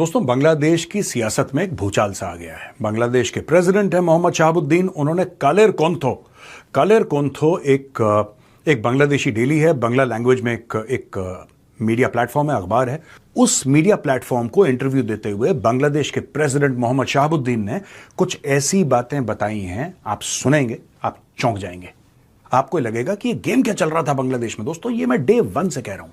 दोस्तों, बांग्लादेश की सियासत में एक भूचाल सा आ गया है। बांग्लादेश के प्रेसिडेंट है मोहम्मद शहाबुद्दीन। उन्होंने कालेर कोंथो एक बांग्लादेशी डेली है, बांग्ला लैंग्वेज में एक मीडिया प्लेटफॉर्म है, अखबार है। उस मीडिया प्लेटफॉर्म को इंटरव्यू देते हुए बांग्लादेश के प्रेसिडेंट मोहम्मद शहाबुद्दीन ने कुछ ऐसी बातें बताई हैं, आप सुनेंगे, आप चौंक जाएंगे। आपको लगेगा कि ये गेम क्या चल रहा था बांग्लादेश में। दोस्तों, ये मैं डे 1 से कह रहा हूं।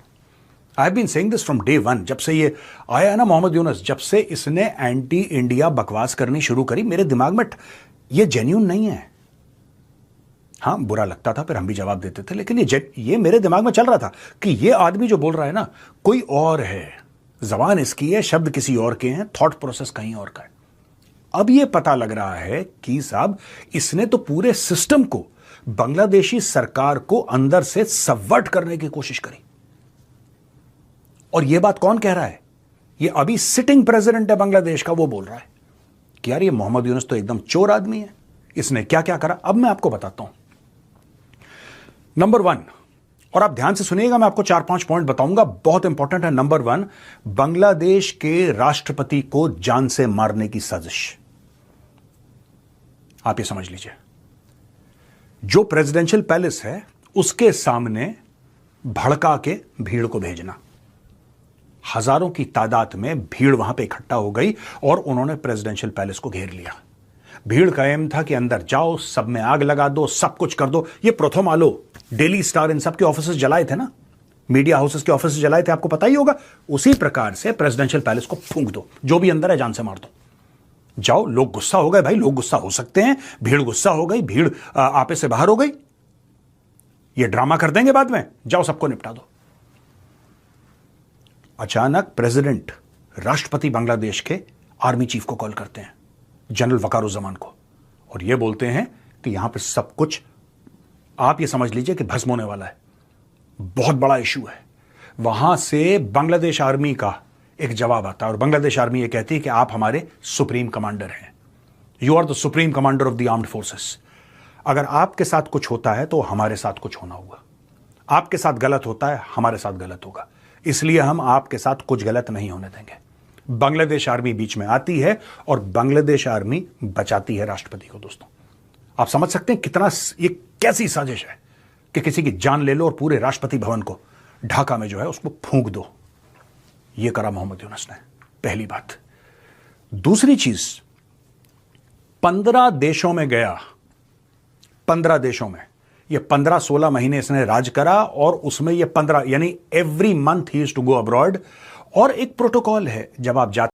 I have been saying this from day 1। जब से ये आया है ना मोहम्मद यूनुस, जब से इसने एंटी इंडिया बकवास करनी शुरू करी, मेरे दिमाग में ये जेन्युइन नहीं है। हाँ, बुरा लगता था, फिर हम भी जवाब देते थे, लेकिन ये मेरे दिमाग में चल रहा था कि ये आदमी जो बोल रहा है ना, कोई और है, जबान इसकी है, शब्द किसी और के हैं, थॉट प्रोसेस कहीं और का है। अब ये पता लग रहा है कि साहब, इसने तो पूरे सिस्टम को, बांग्लादेशी सरकार को अंदर से सबवर्ट करने की कोशिश करी। और यह बात कौन कह रहा है? ये अभी सिटिंग प्रेसिडेंट है बांग्लादेश का, वो बोल रहा है कि यार ये मोहम्मद यूनुस तो एकदम चोर आदमी है, इसने क्या क्या करा। अब मैं आपको बताता हूं। नंबर 1, और आप ध्यान से सुनिएगा, मैं आपको 4-5 पॉइंट बताऊंगा, बहुत इंपॉर्टेंट है। नंबर 1, बांग्लादेश के राष्ट्रपति को जान से मारने की साजिश। आप ये समझ लीजिए, जो प्रेसिडेंशियल पैलेस है उसके सामने भड़का के भीड़ को भेजना। हजारों की तादाद में भीड़ वहां पे इकट्ठा हो गई और उन्होंने प्रेसिडेंशियल पैलेस को घेर लिया। भीड़ का एम था कि अंदर जाओ, सब में आग लगा दो, सब कुछ कर दो। ये प्रथम आलो, डेली स्टार, इन सब के ऑफिस जलाए थे ना, मीडिया हाउसेस के ऑफिस जलाए थे, आपको पता ही होगा। उसी प्रकार से प्रेसिडेंशियल पैलेस को फूंक दो, जो भी अंदर है जान से मार दो। जाओ, लोग गुस्सा हो गए भाई, लोग गुस्सा हो सकते हैं, भीड़ गुस्सा हो गई, भीड़ आपे से बाहर हो गई। ये ड्रामा कर देंगे बाद में, जाओ सबको निपटा दो। अचानक प्रेसिडेंट, राष्ट्रपति बांग्लादेश के आर्मी चीफ को कॉल करते हैं, जनरल वकारुज्जमान को, और ये बोलते हैं कि यहां पर सब कुछ, आप ये समझ लीजिए कि भस्म होने वाला है, बहुत बड़ा इशू है। वहां से बांग्लादेश आर्मी का एक जवाब आता है और बांग्लादेश आर्मी ये कहती है कि आप हमारे सुप्रीम कमांडर हैं, you are the supreme commander of the armed forces. अगर आपके साथ कुछ होता है तो हमारे साथ कुछ होना होगा, आपके साथ गलत होता है हमारे साथ गलत होगा, इसलिए हम आपके साथ कुछ गलत नहीं होने देंगे। बांग्लादेश आर्मी बीच में आती है और बांग्लादेश आर्मी बचाती है राष्ट्रपति को। दोस्तों, आप समझ सकते हैं कितना ये कैसी साजिश है कि किसी की जान ले लो और पूरे राष्ट्रपति भवन को, ढाका में जो है, उसको फूंक दो। ये करा मोहम्मद यूनुस ने, पहली बात। दूसरी चीज, 15 देशों में गया, 15 देशों में, ये 15-16 महीने इसने राज करा और उसमें ये 15, यानी every month he is to go abroad. और एक प्रोटोकॉल है, जब आप जाते